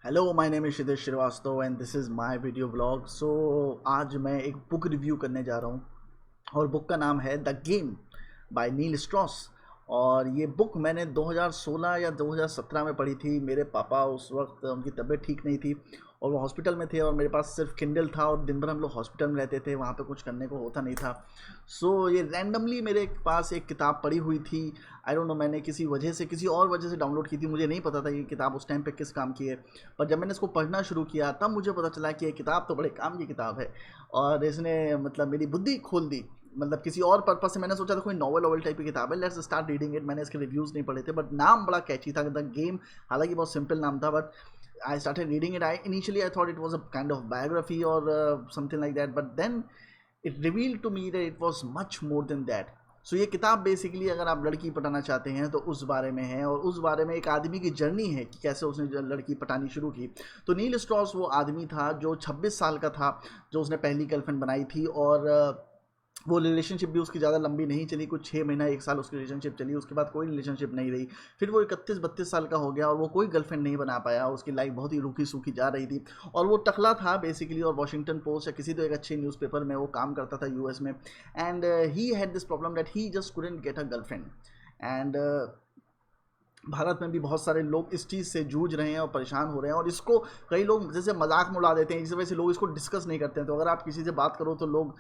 Hello my name is Kshitij Srivastava and this is my video blog. So आज मैं एक book review करने जा रहा हूँ और बुक का नाम है the game by Neil Strauss. और ये बुक मैंने 2016 या 2017 में पढ़ी थी। मेरे पापा उस वक्त उनकी तबीयत ठीक नहीं थी और वो हॉस्पिटल में थे और मेरे पास सिर्फ किंडल था और दिन भर हम लोग हॉस्पिटल में रहते थे, वहाँ पे कुछ करने को होता नहीं था। सो ये रैंडमली मेरे पास एक किताब पड़ी हुई थी। आई डोंट नो, मैंने किसी वजह से किसी और वजह से डाउनलोड की थी, मुझे नहीं पता था ये किताब उस टाइम पे किस काम की है। पर जब मैंने इसको पढ़ना शुरू किया तब मुझे पता चला कि ये किताब तो बड़े काम की किताब है और इसने मतलब मेरी बुद्धि खोल दी। मतलब किसी और पर्पज से मैंने सोचा था कोई नॉवल वॉवल टाइप की किताब है, लेट्स स्टार्ट रीडिंग इट। मैंने इसके रिव्यूज़ नहीं पढ़े थे बट नाम बड़ा कैची था, द गेम। हालांकि बहुत सिंपल नाम था but I started reading it. I thought it was a kind of biography or something like that, but then it revealed to me that it was much more than that. सो ये किताब basically अगर आप लड़की पटाना चाहते हैं तो उस बारे में है और उस बारे में एक आदमी की जर्नी है कि कैसे उसने लड़की पटानी शुरू की। तो नील स्ट्रॉस वो आदमी था जो 26 साल का था, जो उसने पहली गर्लफ्रेंड बनाई थी और वो रिलेशनशिप भी उसकी ज़्यादा लंबी नहीं चली, कुछ 6 महीना 1 साल उसकी रिलेशनशिप चली, उसके बाद कोई रिलेशनशिप नहीं रही। फिर वो 31-32 साल का हो गया और वो कोई गर्लफ्रेंड नहीं बना पाया, उसकी लाइफ बहुत ही रूखी सूखी जा रही थी। और वो टकला था बेसिकली और वॉशिंगटन पोस्ट या किसी तो एक अच्छे न्यूज़पेपर में वो काम करता था यूएस में। And he had this problem that he just couldn't get a girlfriend. And Bharat में भी बहुत सारे लोग इस चीज़ से जूझ रहे हैं और परेशान हो रहे हैं और इसको कई लोग जैसे मजाक में उड़ा देते हैं, इस वजह से लोग इसको डिस्कस नहीं करते हैं। तो अगर आप किसी से बात करो तो लोग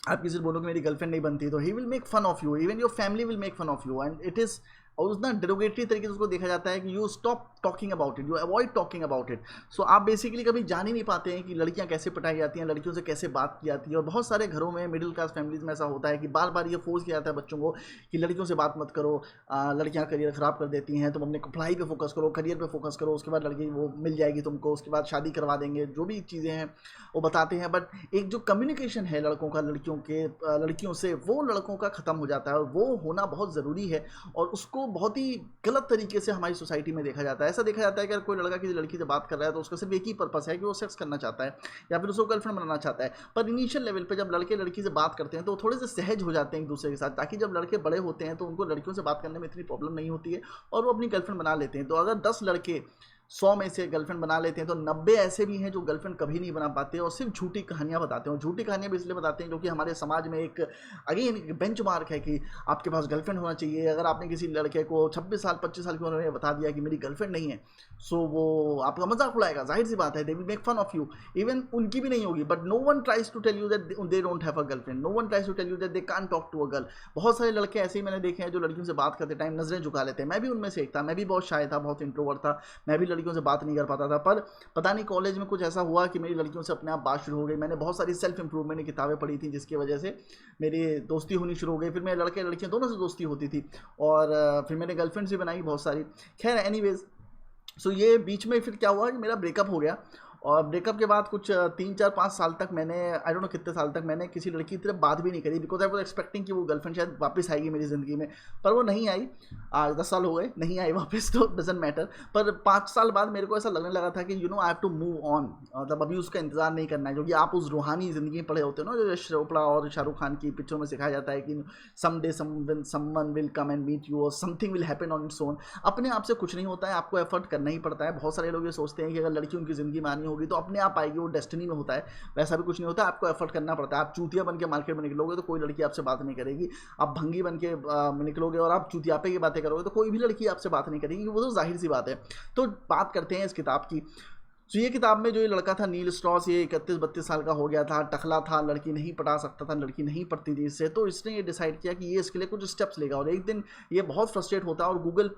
आप किसी से बोलो कि मेरी गर्लफ्रेंड नहीं बनती तो he will make fun of you, even your family will make fun of you and it is. और उतना डेरोगेटरी तरीके से उसको देखा जाता है कि you stop talking about it, you avoid talking about it. So आप बेसिकली कभी जान ही नहीं पाते हैं कि लड़कियां कैसे पटाई जाती हैं, लड़कियों से कैसे बात की जाती है। और बहुत सारे घरों में मिडिल क्लास फैमिलीज में ऐसा होता है कि बार बार ये फोर्स किया जाता है बच्चों को कि लड़कियों से बात मत करो, लड़कियां करियर ख़राब कर देती हैं, तुम अपने पढ़ाई पे फोकस करो, करियर पे फोकस करो, उसके बाद लड़की वो मिल जाएगी तुमको, उसके बाद शादी करवा देंगे, जो भी चीज़ें हैं वो बताते हैं। बट एक जो कम्युनिकेशन है लड़कों का लड़कियों से, वो लड़कों का ख़त्म हो जाता है और वो होना बहुत ज़रूरी है। और उसको बहुत ही गलत तरीके से हमारी सोसाइटी में देखा जाता है। ऐसा देखा जाता है कि अगर कोई लड़का किसी लड़की से बात कर रहा है तो उसका सिर्फ एक ही पर्पस है कि वो सेक्स करना चाहता है या फिर उसको गर्लफ्रेंड बनाना चाहता है। पर इनिशियल लेवल पे जब लड़के लड़की से बात करते हैं तो वो थोड़े से सहज हो जाते हैं एक दूसरे के साथ, ताकि जब लड़के बड़े होते हैं तो उनको लड़कियों से बात करने में इतनी प्रॉब्लम नहीं होती है और वो अपनी गर्लफ्रेंड बना लेते हैं। तो अगर 10 लड़के 100 में से गर्लफ्रेंड बना लेते हैं तो 90 ऐसे भी हैं जो गर्लफ्रेंड कभी नहीं बना पाते और सिर्फ झूठी कहानियां बताते हैं। और झूठी कहानियां भी इसलिए बताते हैं क्योंकि हमारे समाज में एक अगेन बेंच मार्क है कि आपके पास गर्लफ्रेंड होना चाहिए। अगर आपने किसी लड़के को 26 साल 25 साल की उम्र में बता दिया कि मेरी गर्लफ्रेंड नहीं है, सो वो आपका मजाक उड़ाएगा, जाहिर सी बात है, they will make fun of you. Even उनकी भी नहीं होगी, but no one tries to tell you that they don't have a girlfriend, no one tries to tell you that they can't talk to a girl. बहुत सारे लड़के ऐसे ही मैंने देखे हैं जो लड़कियों से बात करते टाइम नजरें झुका लेते हैं। मैं भी उनमें से एक था, मैं भी बहुत शाय था, बहुत इंट्रोवर्ट था, मैं भी लड़कियों से बात नहीं कर पाता था। पर पता नहीं कॉलेज में कुछ ऐसा हुआ कि मेरी लड़कियों से अपने आप बात शुरू हो गई। मैंने बहुत सारी सेल्फ इंप्रूवमेंट की किताबें पढ़ी थी जिसकी वजह से मेरी दोस्ती होनी शुरू हो गई। फिर मेरे लड़के लड़कियां दोनों से दोस्ती होती थी और फिर मैंने गर्लफ्रेंड्स भी बनाई बहुत सारी। खैर एनीवेज, सो ये बीच में फिर क्या हुआ कि मेरा ब्रेकअप हो गया और ब्रेकअप के बाद कुछ 3 4 5 साल तक मैंने, आई डोंट नो कितने साल तक मैंने किसी लड़की की तरफ बात भी नहीं करी, बिकॉज आई वॉज एक्सपेक्टिंग कि वो गर्लफ्रेंड शायद वापस आएगी मेरी ज़िंदगी में। पर वो नहीं आई। आज 10 साल हो गए, नहीं आई वापस, तो डजेंट मैटर। पर 5 साल बाद मेरे को ऐसा लगने लगा था कि I have to move on, मतलब अभी उसका इंतजार नहीं करना है, क्योंकि आप उस रूहानी ज़िंदगी में पड़े होते हो ना, जो यश चोपड़ा और शाहरुख खान की पिक्चरों में सिखाया जाता है कि some day someone will come and meet you और something will happen on its own. अपने आप से कुछ नहीं होता है, आपको एफर्ट करना ही पड़ता है। बहुत सारे लोग ये सोचते हैं कि अगर लड़की उनकी ज़िंदगी में आनी होगी तो अपने आप आएगी, वो डेस्टिनी में होता है। वैसा भी कुछ नहीं होता, आपको एफर्ट करना पड़ता है। आप चूतिया बन के मार्केट में निकलोगे तो कोई लड़की आपसे बात नहीं करेगी। आप भंगी बन के निकलोगे और आप चूतियापे की बातें करोगे तो कोई भी लड़की आपसे बात नहीं करेगी, वो तो जाहिर सी बात है। तो बात करते हैं इस किताब की। तो ये किताब में जो ये लड़का था नील स्ट्रॉस, ये 31-32 साल का हो गया था, टकला था, लड़की नहीं पटा सकता था, लड़की नहीं पड़ती थी इससे। तो इसने ये डिसाइड किया कि ये इसके लिए कुछ स्टेप्स लेगा और एक दिन ये बहुत फ्रस्ट्रेट होता है और गूगल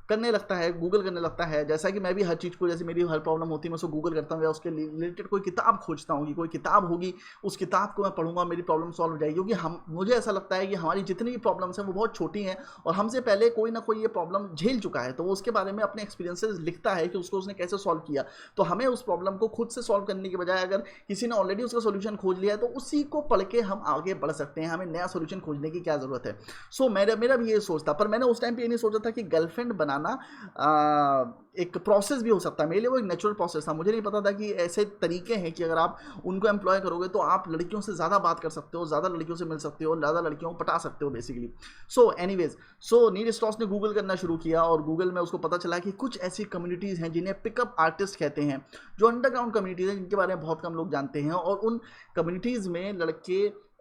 करने लगता है। जैसा कि मैं भी हर चीज़ को, जैसे मेरी हर प्रॉब्लम होती है मैं उसको गूगल करता हूँ या उसके रिलेटेड कोई किताब खोजता हूँ कि कोई किताब होगी, उस किताब को मैं पढ़ूंगा, मेरी प्रॉब्लम सॉल्व हो जाएगी। क्योंकि मुझे ऐसा लगता है कि हमारी जितनी भी प्रॉब्लम्स हैं वो बहुत छोटी हैं और हमसे पहले कोई ना कोई ये प्रॉब्लम झेल चुका है, तो वो उसके बारे में अपने एक्सपीरियंसेस लिखता है कि उसको उसने कैसे सॉल्व किया। तो हमें उस प्रॉब्लम को खुद से सॉल्व करने के बजाय अगर किसी ने ऑलरेडी उसका सोल्यूशन खोज लिया है तो उसी को पढ़ के हम आगे बढ़ सकते हैं, हमें नया सोल्यूशन खोजने की क्या ज़रूरत है। सो मेरा भी ये सोच था, पर मैंने उस टाइम पे ये नहीं सोचा था कि गर्लफ्रेंड बनाना पटाना एक प्रोसेस भी हो सकता है। मेरे लिए वो एक नेचुरल प्रोसेस था। मुझे नहीं पता था कि ऐसे तरीके हैं कि अगर आप उनको एम्प्लॉय करोगे तो आप लड़कियों से ज़्यादा बात कर सकते हो, ज़्यादा लड़कियों से मिल सकते हो, ज़्यादा लड़कियों को पटा सकते हो बेसिकली। सो एनीवेज, सो नील स्ट्रॉस ने गूगल करना शुरू किया और गूगल में उसको पता चला कि कुछ ऐसी कम्युनिटीज़ हैं जिन्हें पिकअप आर्टिस्ट कहते हैं, जो अंडरग्राउंड कम्युनिटीज़ हैं जिनके बारे में बहुत कम लोग जानते हैं। और उन कम्युनिटीज़ में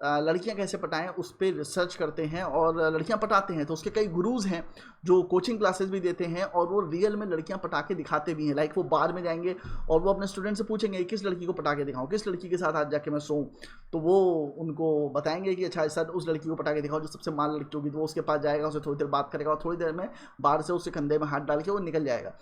लड़कियां कैसे पटाएं उस पर रिसर्च करते हैं और लड़कियां पटाते हैं। तो उसके कई गुरुज हैं जो कोचिंग क्लासेस भी देते हैं और वो रियल में लड़कियां पटा के दिखाते भी हैं। लाइक वो बार में जाएंगे और वो अपने स्टूडेंट से पूछेंगे किस लड़की को पटा के दिखाऊं, किस लड़की के साथ आज जाके मैं सोऊं। तो वो उनको बताएंगे कि अच्छा सर उस लड़की को पटा के दिखाओ जो सबसे माल लड़की होगी। तो वो उसके पास जाएगा, उसे थोड़ी देर बात करेगा और थोड़ी देर में बाहर से उसके कंधे में हाथ डाल के वो निकल जाएगा।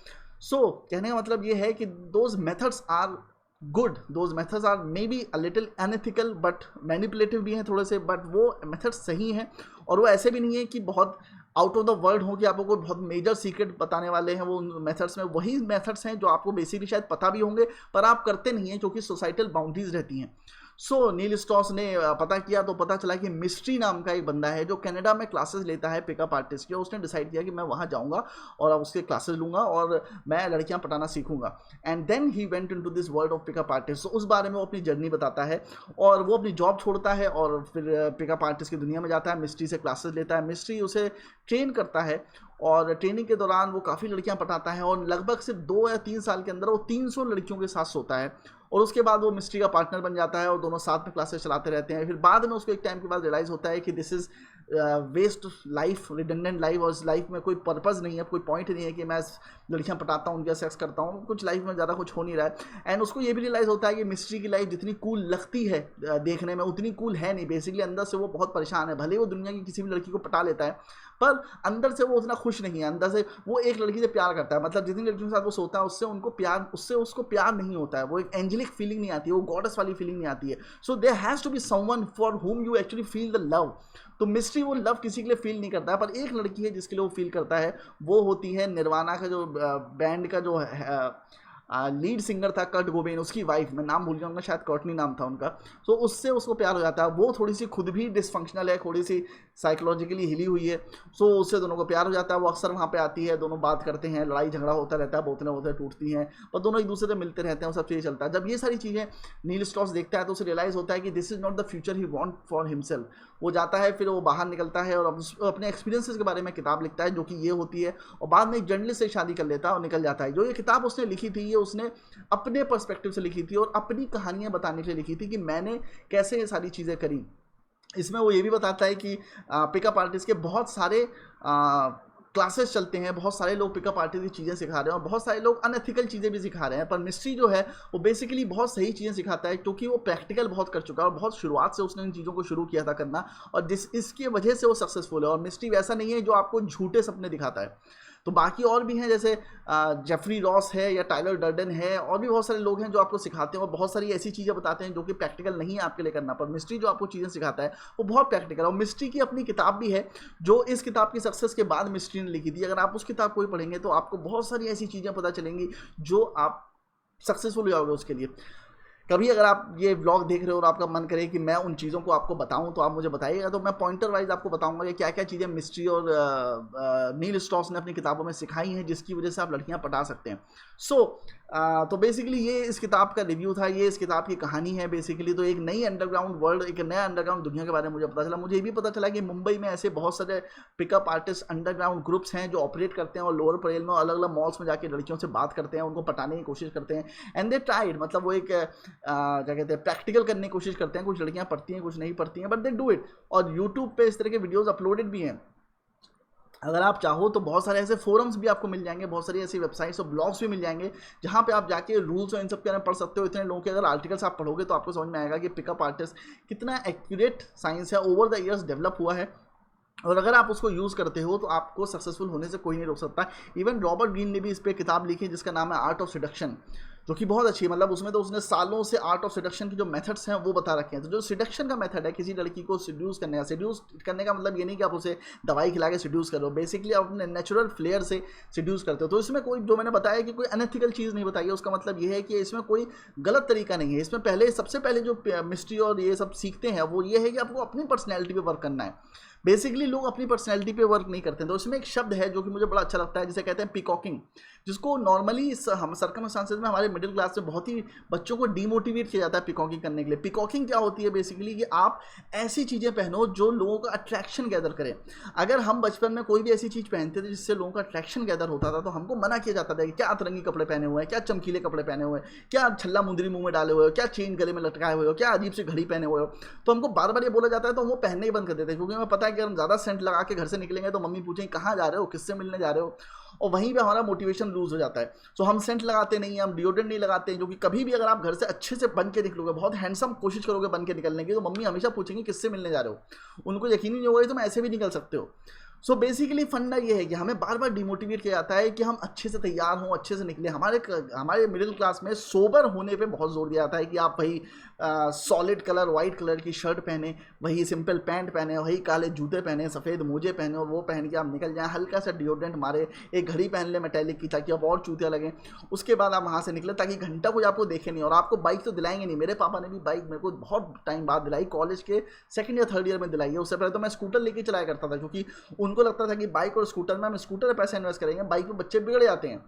सो कहने का मतलब ये है कि those methods are good, those methods are maybe a little unethical but manipulative भी हैं थोड़े से, बट वो मेथड्स सही हैं। और वो ऐसे भी नहीं है कि बहुत आउट ऑफ द वर्ल्ड हो कि आपको कोई बहुत मेजर सीक्रेट बताने वाले हैं। वो मेथड्स में वही मेथड्स हैं जो आपको बेसिकली शायद पता भी होंगे पर आप करते नहीं हैं क्योंकि सोसाइटल बाउंड्रीज रहती हैं। सो नील स्ट्रॉस ने पता किया तो पता चला कि मिस्ट्री नाम का एक बंदा है जो कनाडा में क्लासेस लेता है पिकअप आर्टिस्ट की। उसने डिसाइड किया कि मैं वहाँ जाऊँगा और उसके क्लासेस लूँगा और मैं लड़कियाँ पटाना सीखूंगा। And then he went into this world of pickup artist. उस बारे में वो अपनी जर्नी बताता है और वो अपनी जॉब छोड़ता है और फिर पिकअप आर्टिस्ट की दुनिया में जाता है। मिस्ट्री से क्लासेस लेता है, मिस्ट्री उसे ट्रेन करता है और ट्रेनिंग के दौरान वो काफ़ी लड़कियां पटाता है और लगभग सिर्फ 2 या 3 साल के अंदर वो 300 लड़कियों के साथ सोता है। और उसके बाद वो मिस्ट्री का पार्टनर बन जाता है और दोनों साथ में क्लासेस चलाते रहते हैं। फिर बाद में उसको एक टाइम के बाद रियलाइज़ होता है कि this is waste life, redundant life, और इस लाइफ में कोई पर्पज़ नहीं है, कोई पॉइंट नहीं है कि मैं लड़कियां पटाता हूँ, उनका सेक्स करता हूँ, कुछ लाइफ में ज़्यादा कुछ हो नहीं रहा है। एंड उसको ये भी रियलाइज़ होता है कि मिस्ट्री की लाइफ जितनी कूल लगती है देखने में उतनी कूल है नहीं। बेसिकली अंदर से वो बहुत परेशान है। भले वो दुनिया की किसी भी लड़की को पटा लेता है पर अंदर से वो उतना खुश नहीं है। अंदर से वो एक लड़की से प्यार करता है, मतलब जितनी लड़कियों के साथ वो सोता है उससे उसको प्यार नहीं होता है। वो एक एंजेलिक फीलिंग नहीं आती है, वो गॉडेस वाली फीलिंग नहीं आती है। So there has to be someone for whom you actually feel the love. तो मिस्ट्री वो लव किसी के लिए फील नहीं करता है पर एक लड़की है जिसके लिए वो फील करता है। वो होती है निर्वाणा का जो बैंड का जो लीड सिंगर था कर्ट कोबेन, उसकी वाइफ, मैं नाम भूल गया उनका, शायद कर्टनी नाम था उनका। तो उससे उसको प्यार हो जाता है। वो थोड़ी सी खुद भी डिसफंक्शनल है, थोड़ी सी साइकोलॉजिकली हिली हुई है। सो उससे दोनों को प्यार हो जाता है। वो अक्सर वहाँ पे आती है, दोनों बात करते हैं, लड़ाई झगड़ा होता रहता है, बोतलें टूटती हैं पर दोनों एक दूसरे से मिलते रहते हैं, वो सब चीज़ें चलता है। जब ये सारी चीज़ें नील स्ट्रॉस देखता है तो उसे रियलाइज़ होता है कि this is not the future he want for himself. वो जाता है, फिर वो बाहर निकलता है और अपने एक्सपीरियंसेस के बारे में किताब लिखता है जो कि ये होती है, और बाद में एक जर्नलिस्ट से शादी कर लेता है और निकल जाता है। जो ये किताब उसने लिखी थी ये उसने अपने पर्सपेक्टिव से लिखी थी और अपनी कहानियां बताने के लिए लिखी थी कि मैंने कैसे ये सारी चीज़ें करी। इसमें वो ये भी बताता है कि पिकअप आर्टिस्ट के बहुत सारे क्लासेस चलते हैं, बहुत सारे लोग पिकअप आर्टिस्ट की चीज़ें सिखा रहे हैं और बहुत सारे लोग अनएथिकल चीज़ें भी सिखा रहे हैं। पर मिस्ट्री जो है वो बेसिकली बहुत सही चीज़ें सिखाता है क्योंकि वो प्रैक्टिकल बहुत कर चुका है और बहुत शुरुआत से उसने इन चीज़ों को शुरू किया था करना, और इसकी वजह से वो सक्सेसफुल है। और मिस्ट्री वैसा नहीं है जो आपको झूठे सपने दिखाता है। तो बाकी और भी हैं, जैसे जेफरी रॉस है या टाइलर डर्डन है, और भी बहुत सारे लोग हैं जो आपको सिखाते हैं और बहुत सारी ऐसी चीज़ें बताते हैं जो कि प्रैक्टिकल नहीं है आपके लिए करना। पर मिस्ट्री जो आपको चीज़ें सिखाता है वो बहुत प्रैक्टिकल है। और मिस्ट्री की अपनी किताब भी है जो इस किताब की सक्सेस के बाद मिस्ट्री ने लिखी थी। अगर आप उस किताब को ही पढ़ेंगे तो आपको बहुत सारी ऐसी चीज़ें पता चलेंगी जो आप सक्सेसफुल हो जाओगे उसके लिए। कभी अगर आप ये व्लॉग देख रहे हो और आपका मन करे कि मैं उन चीज़ों को आपको बताऊं तो आप मुझे बताइएगा, तो मैं पॉइंटर वाइज आपको बताऊंगा कि क्या क्या चीज़ें मिस्ट्री और नील स्ट्रॉस ने अपनी किताबों में सिखाई हैं जिसकी वजह से आप लड़कियां पटा सकते हैं। तो बेसिकली ये इस किताब का रिव्यू था, ये इस किताब की कहानी है बेसिकली। तो एक नई अंडरग्राउंड वर्ल्ड, एक नया अंडरग्राउंड दुनिया के बारे में मुझे पता चला। मुझे ये भी पता चला कि मुंबई में ऐसे बहुत सारे पिकअप आर्टिस्ट अंडरग्राउंड ग्रुप्स हैं जो ऑपरेट करते हैं और लोअर परेल में अलग अलग मॉल्स में जाकर लड़कियों से बात करते हैं, उनको पटाने की कोशिश करते हैं। एंड दे ट्राइड, मतलब वो एक क्या कहते हैं, प्रैक्टिकल करने की कोशिश करते हैं। कुछ लड़कियां पढ़ती हैं, कुछ नहीं पढ़ती हैं, बट दे डू इट। और यूट्यूब पे इस तरह के वीडियोस अपलोडेड भी हैं। अगर आप चाहो तो बहुत सारे ऐसे फोरम्स भी आपको मिल जाएंगे, बहुत सारी ऐसी वेबसाइट्स और ब्लॉग्स भी मिल जाएंगे जहां पे आप जाके रूल्स और इन सब के बारे में पढ़ सकते हो। इतने लोगों के अगर आर्टिकल्स आप पढ़ोगे तो आपको समझ में आएगा कि पिकअप आर्टिस्ट कितना एक्यूरेट साइंस है, ओवर द ईयर्स डेवलप हुआ है। और अगर आप उसको यूज़ करते हो तो आपको सक्सेसफुल होने से कोई नहीं रोक सकता। इवन रॉबर्ट ग्रीन ने भी इस पर किताब लिखी जिसका नाम है आर्ट ऑफ सिडक्शन, जो कि बहुत अच्छी है। मतलब उसमें तो उसने सालों से आर्ट ऑफ सिडक्शन की जो मेथड्स हैं वो बता रखे हैं। तो जो सिडक्शन का मेथड है किसी लड़की को सिड्यूस करने का मतलब ये नहीं कि आप उसे दवाई खिला के सिड्यूस करो, बेसिकली आप अपने नेचुरल फ्लेयर से सिड्यूस करते हो। तो इसमें कोई, जो मैंने बताया कि कोई अनएथिकल चीज़ नहीं बताई है, उसका मतलब ये है कि इसमें कोई गलत तरीका नहीं है। इसमें पहले, सबसे पहले जो मिस्ट्री और ये सब सीखते हैं वो ये है कि आपको अपनी पर्सनैलिटी पे वर्क करना है। बेसिकली लोग अपनी पर्सनैलिटी पे वर्क नहीं करते हैं। तो इसमें एक शब्द है जो कि मुझे बड़ा अच्छा लगता है, जिसे कहते हैं पीकॉकिंग, जिसको नॉर्मली हम सर्कमस्टांसेस में हमारे मिडिल क्लास से बहुत ही बच्चों को डीमोटिवेट किया जाता है पीकॉकिंग करने के लिए। पीकॉकिंग क्या होती है? बेसिकली कि आप ऐसी चीज़ें पहनो जो लोगों का अट्रैक्शन गैदर करे। अगर हम बचपन में कोई भी ऐसी चीज़ पहनते थे जिससे लोगों का अट्रैक्शन गैदर होता था, तो हमको मना किया जाता था कि क्या अतरंगी कपड़े पहने हुए हैं, क्या चमकीले कपड़े पहने हुए हैं, क्या छल्ला मुंदरी मुंह में डाले हुए हो, क्या चेन गले में लटकाए हुए हो, क्या अजीब सी घड़ी पहने हुए हो। तो हमको बार बार ये बोला जाता है, तो वो पहनने ही बंद कर देते हैं, क्योंकि हमें पता है कि हम ज़्यादा सेंट लगा के घर से निकलेंगे तो मम्मी पूछेंगे कहाँ जा रहे हो, किससे मिलने जा रहे हो, और वहीं पे हमारा मोटिवेशन लूज हो जाता है। सो हम सेंट लगाते नहीं हैं, हम डिओड्रेंट नहीं लगाते हैं, जो कि कभी भी अगर आप घर से अच्छे से बन के निकलोगे, बहुत हैंडसम कोशिश करोगे बन के निकलने की, तो मम्मी हमेशा पूछेंगी किससे मिलने जा रहे हो। उनको यकीन ही नहीं होगा तुम ऐसे भी निकल सकते हो। सो बेसिकली फंडा ये है कि हमें बार बार डिमोटिवेट किया जाता है कि हम अच्छे से तैयार हों, अच्छे से निकले। हमारे मिडिल क्लास में सोबर होने पे बहुत जोर दिया जाता है कि आप वही सॉलिड कलर, वाइट कलर की शर्ट पहने, वही सिंपल पैंट पहने, वही काले जूते पहने, सफ़ेद मोजे पहने, और वो पहन के आप निकल जाएं, हल्का सा डिओड्रेंट मारे, एक घड़ी पहन ले मेटेलिक की ताकि आप और चूतिया लगें। उसके बाद आप वहाँ से निकले ताकि घंटा कोई आपको देखे नहीं। और आपको बाइक तो दिलाएंगे नहीं। मेरे पापा ने भी बाइक मेरे को बहुत टाइम बाद दिलाई, कॉलेज के 2nd या 3rd ईयर में दिलाई है। उससे पहले तो मैं स्कूटर लेके चलाया करता था, क्योंकि उनको लगता था कि बाइक और स्कूटर में हम स्कूटर पे पैसा इन्वेस्ट करेंगे, बाइक पे बच्चे बिगड़ जाते हैं।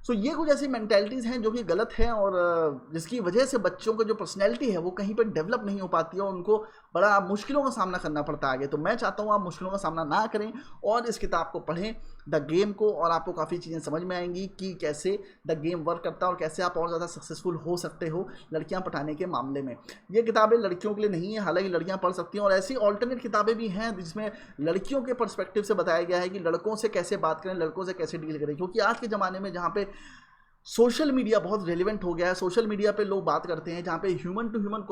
सो ये कुछ ऐसी मेंटालिटीज़ हैं जो कि गलत हैं, और जिसकी वजह से बच्चों का जो पर्सनैलिटी है वो कहीं पर डेवलप नहीं हो पाती है और उनको बड़ा मुश्किलों का सामना करना पड़ता है आगे। तो मैं चाहता हूँ आप मुश्किलों का सामना ना करें और इस किताब को पढ़ें, द गेम को, और आपको काफ़ी चीज़ें समझ में आएंगी कि कैसे द गेम वर्क करता है और कैसे आप और ज़्यादा सक्सेसफुल हो सकते हो लड़कियां पटाने के मामले में। ये किताबें लड़कियों के लिए नहीं है, हालांकि लड़कियां पढ़ सकती हैं, और ऐसी ऑल्टरनेट किताबें भी हैं जिसमें लड़कियों के पर्सपेक्टिव से बताया गया है कि लड़कों से कैसे बात करें, लड़कों से कैसे डील करें। क्योंकि आज के ज़माने में जहाँ पे सोशल मीडिया बहुत रेलिवेंट हो गया है, सोशल मीडिया पे लोग बात करते हैं जहाँ पे ह्यूमन टू ह्यूमन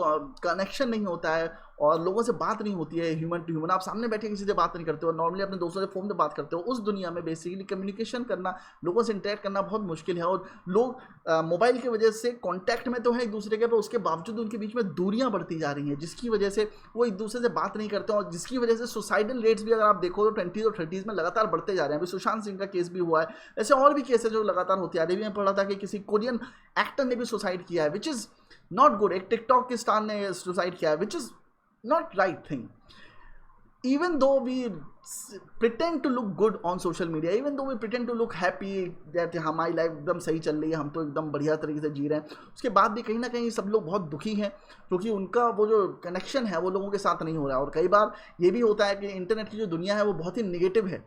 कनेक्शन नहीं होता है और लोगों से बात नहीं होती है ह्यूमन टू ह्यूमन। आप सामने बैठे किसी से बात नहीं करते हो, नॉर्मली अपने दोस्तों से फ़ोन पे बात करते हो। उस दुनिया में बेसिकली कम्युनिकेशन करना, लोगों से इंटरेक्ट करना बहुत मुश्किल है, और लोग मोबाइल की वजह से कॉन्टैक्ट में तो है एक दूसरे के, पर उसके बावजूद उनके बीच में दूरियाँ बढ़ती जा रही हैं, जिसकी वजह से वो एक दूसरे से बात नहीं करते, और जिसकी वजह से सुसाइडल रेट्स भी अगर आप देखो तो 20s और 30s में लगातार बढ़ते जा रहे हैं। अभी सुशांत सिंह का केस भी हुआ है, ऐसे और भी केसेस जो लगातार होते आ रहे हैं। मैं पढ़ा था कि किसी कोरियन एक्टर ने भी सुसाइड किया है, विच इज़ नॉट गुड। एक टिकटॉक के स्टार ने सुसाइड किया है, which is not right thing. Even though we pretend to look good on social media, even though we pretend to look happy that हमारी life एकदम सही चल रही है, हम तो एकदम बढ़िया तरीके से जी रहे हैं, उसके बाद भी कहीं ना कहीं सब लोग बहुत दुखी हैं, क्योंकि उनका वो जो कनेक्शन है वो लोगों के साथ नहीं हो रहा है। और कई बार ये भी होता है कि इंटरनेट की जो दुनिया है वो बहुत ही निगेटिव है।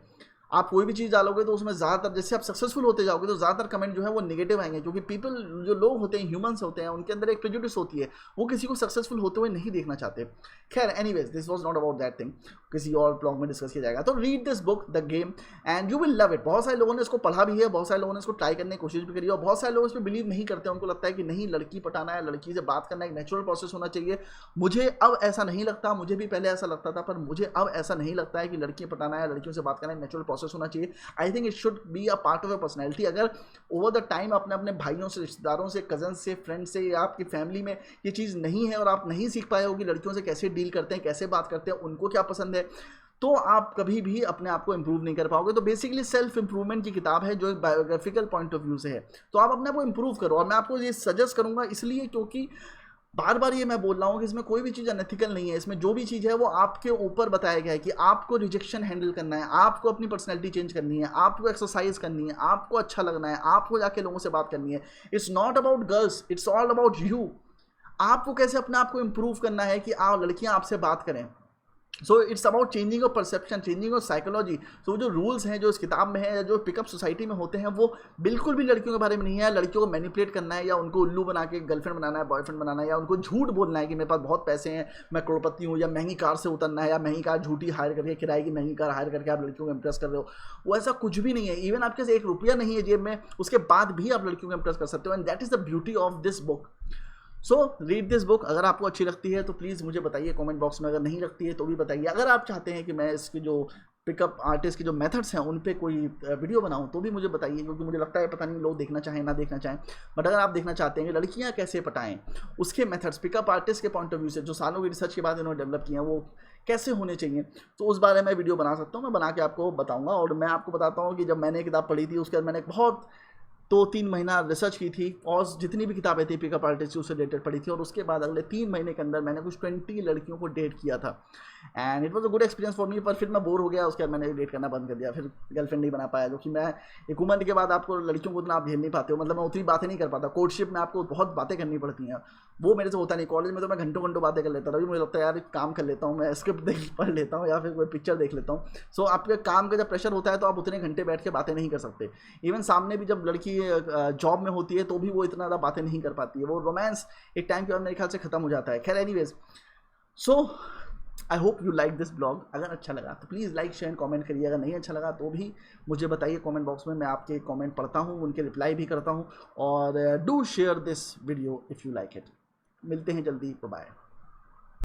आप कोई भी चीज़ डालोगे तो उसमें ज़्यादातर, जैसे आप सक्सेसफुल होते जाओगे तो ज़्यादातर कमेंट जो है वो नेगेटिव आएंगे, क्योंकि पीपल, जो लोग होते हैं, ह्यूमंस होते हैं, उनके अंदर एक प्रेजुडिस होती है, वो किसी को सक्सेसफुल होते हुए नहीं देखना चाहते। खैर, anyways, this was not about that thing, किसी और ब्लॉग में डिस्कस किया जाएगा। तो read this book the game and you will love it. बहुत सारे लोगों ने इसको पढ़ा भी है, बहुत सारे लोगों ने इसको ट्राई करने की कोशिश भी करी है, और बहुत सारे लोग इस पर बिलीव नहीं करते हैं। उनको लगता है कि नहीं, लड़की पटाना है, लड़की से बात करना एक नेचुरल प्रोसेस होना चाहिए। मुझे अब ऐसा नहीं लगता, मुझे भी पहले ऐसा लगता था, पर मुझे अब ऐसा नहीं लगता है कि लड़की पटाना है, लड़कियों से बात करना एक नेचुरल प्रोसेस होना चाहिए। I think it should be a part of a personality. अगर ओवर द टाइम अपने अपने भाइयों से, रिश्तेदारों से, कजन से, फ्रेंड से, या आपकी फैमिली में ये चीज़ नहीं है और आप नहीं सीख पाए हो कि लड़कियों से कैसे डील करते हैं, कैसे बात करते हैं, उनको क्या पसंद है, तो आप कभी भी अपने आप को इंप्रूव नहीं कर पाओगे। तो बेसिकली सेल्फ इंप्रूवमेंट की किताब है जो एक बायोग्राफिकल पॉइंट ऑफ व्यू से है। तो आप अपने आप को इंप्रूव करो, और मैं आपको ये सजेस्ट करूँगा इसलिए क्योंकि बार बार ये मैं बोल रहा हूँ कि इसमें कोई भी चीज़ अनएथिकल नहीं है। इसमें जो भी चीज़ है वो आपके ऊपर बताया गया है कि आपको रिजेक्शन हैंडल करना है, आपको अपनी पर्सनैलिटी चेंज करनी है, आपको एक्सरसाइज करनी है, आपको अच्छा लगना है, आपको जाके लोगों से बात करनी है। It's not about girls, it's all about you. आपको कैसे अपने आप को इम्प्रूव करना है कि लड़कियाँ आपसे बात करें। So it's about changing of perception, changing of psychology. So जो रूल्स हैं जो इस किताब में है, जो पिकअप सोसाइटी में होते हैं, वो बिल्कुल भी लड़कियों के बारे में नहीं है। लड़कियों को मैनिपुलेट करना है, या उनको उल्लू बना के गर्लफ्रेंड बनाना है, बॉयफ्रेंड बनाना है, या उनको झूठ बोलना है कि मेरे पास बहुत पैसे हैं, मैं करोड़पति हूँ, या महंगी कार से उतरना है, या महंगी कार झूठी हायर करके, किराए की महंगी कार हायर करके आप लड़कियों को इंप्रेस कर रहे हो। वो ऐसा कुछ भी नहीं है। इवन आपके पास 1 रुपया नहीं है जेब में, उसके बाद भी आप लड़कियों को इंप्रेस कर सकते हो, and that is the beauty of this book. So read this book. अगर आपको अच्छी लगती है तो प्लीज़ मुझे बताइए कमेंट बॉक्स में, अगर नहीं लगती है तो भी बताइए। अगर आप चाहते हैं कि मैं इसकी जो पिकअप आर्टिस्ट के जो मेथड्स हैं उन पे कोई वीडियो बनाऊं तो भी मुझे बताइए, क्योंकि मुझे लगता है पता नहीं लोग देखना चाहें ना देखना चाहें, बट अगर आप देखना चाहते हैं कि लड़कियां कैसे पटाएं, उसके मेथड्स पिकअप आर्टिस्ट के पॉइंट ऑफ व्यू से जो सालों की रिसर्च के बाद इन्होंने डेवलप किए हैं वो कैसे होने चाहिए, तो उस बारे में वीडियो बना सकता हूँ, मैं बना के आपको बताऊँगा। और मैं आपको बताता हूँ कि जब मैंने किताब पढ़ी थी उसके बाद मैंने बहुत 2-3 महीना रिसर्च की थी और जितनी भी किताबें थी पिकअप आर्टिस्ट उससे रिलेटेड पढ़ी थी, और उसके बाद अगले 3 महीने के अंदर मैंने कुछ 20 लड़कियों को डेट किया था and it was a good experience for me. पर फिर मैं बोर हो गया, उसके बाद मैंने डेट करना बंद कर दिया, फिर गर्लफ्रेंड नहीं बना पाया, क्योंकि मैं एक उम्र के बाद आपको लड़कियों को उतना आप झेल नहीं पाते हो, मतलब मैं उतनी बातें नहीं कर पाता, कोर्टशिप में आपको बहुत बातें करनी पड़ती हैं, वो मेरे से होता नहीं। कॉलेज में तो मैं घंटों घंटों बातें कर लेता था, अभी मुझे लगता है यार काम कर लेता हूँ, मैं स्क्रिप्ट देख पढ़ लेता हूँ या फिर कोई पिक्चर देख लेता हूँ। सो आपके काम का जब प्रेशर होता है तो आप उतने घंटे बैठ के बातें नहीं कर सकते। इवन सामने भी जब लड़की जॉब में होती है तो भी वो इतना ज़्यादा बातें नहीं कर पाती है, वो रोमांस एक टाइम के बाद मेरे ख्याल से खत्म हो जाता है। खैर anyways, so I hope you like this blog. अगर अच्छा लगा तो प्लीज़ लाइक शेयर कमेंट करिए, अगर नहीं अच्छा लगा तो भी मुझे बताइए कमेंट बॉक्स में, मैं आपके कमेंट पढ़ता हूँ, उनके रिप्लाई भी करता हूँ। और do share this video if you like it. मिलते हैं जल्दी, बाय।